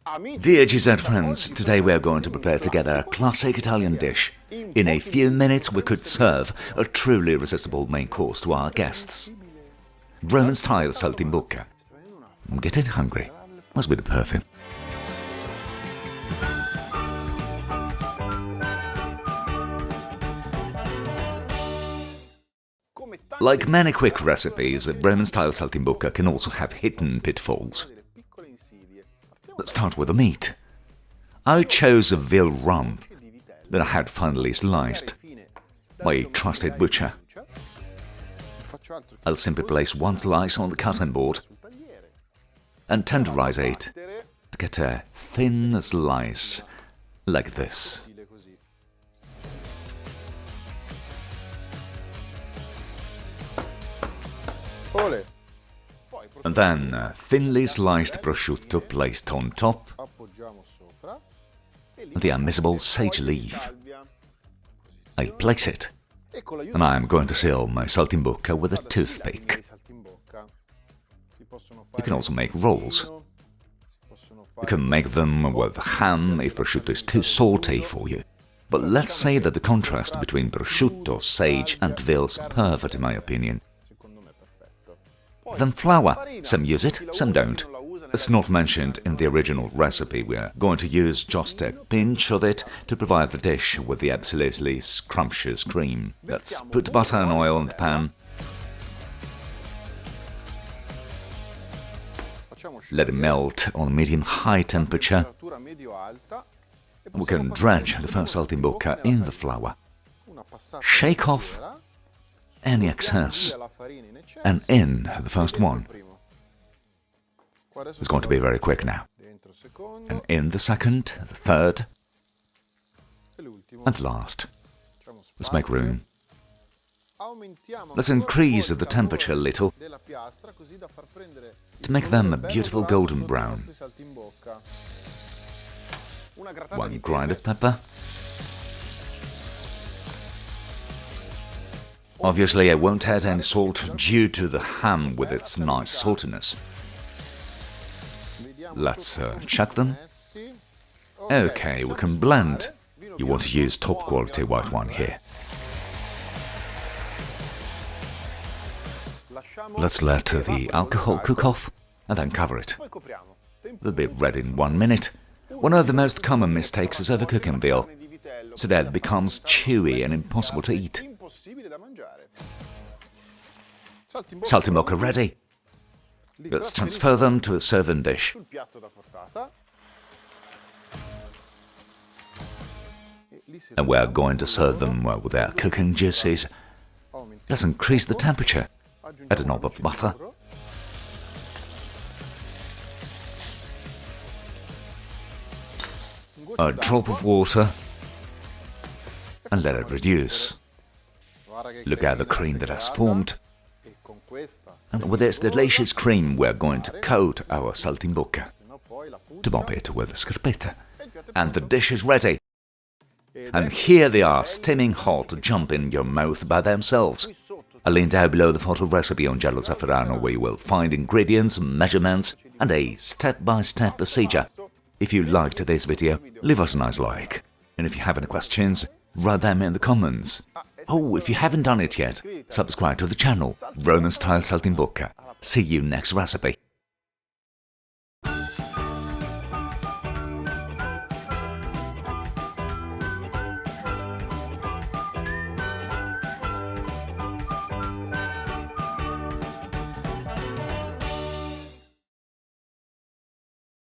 Dear GZ friends, today we are going to prepare together a classic Italian dish. In a few minutes we could serve a truly irresistible main course to our guests. Roman-style saltimbocca. I'm getting hungry. Must be the perfume. Like many quick recipes, Roman-style saltimbocca can also have hidden pitfalls. Let's start with the meat. I chose a veal rump that I had finely sliced by a trusted butcher. I'll simply place one slice on the cutting board and tenderize it to get a thin slice like this. And then thinly sliced prosciutto placed on top, the unmissable sage leaf. I'll place it, and I'm going to seal my saltimbocca with a toothpick. You can also make rolls. You can make them with ham if prosciutto is too salty for you. But let's say that the contrast between prosciutto, sage and veal is perfect in my opinion. Then flour. Some use it, some don't. It's not mentioned in the original recipe. We're going to use just a pinch of it to provide the dish with the absolutely scrumptious cream. Let's put butter and oil in the pan. Let it melt on medium-high temperature. We can dredge the first saltimbocca in the flour. Shake off any excess and in the first one. It's going to be very quick now. And in the second, the third, and the last. Let's make room. Let's increase the temperature a little to make them a beautiful golden brown. One grinded pepper. Obviously, I won't add any salt due to the ham with its nice saltiness. Let's check them. Okay, we can blend. You want to use top quality white wine here. Let's let the alcohol cook off and then cover it. It'll be ready in 1 minute. One of the most common mistakes is overcooking veal, so that it becomes chewy and impossible to eat. Saltimbocca ready. Let's transfer them to a serving dish. And we're going to serve them with our cooking juices. Let's increase the temperature. Add a knob of butter. A drop of water. And let it reduce. Look at the cream that has formed. And with this delicious cream we're going to coat our saltimbocca. To mop it with a scarpetta. And the dish is ready. And here they are, steaming hot to jump in your mouth by themselves. I'll link down below the photo recipe on GialloZafferano where you will find ingredients, measurements and a step-by-step procedure. If you liked this video, leave us a nice like. And if you have any questions, write them in the comments. Oh, if you haven't done it yet, subscribe to the channel, Roman-style saltimbocca. See you next recipe.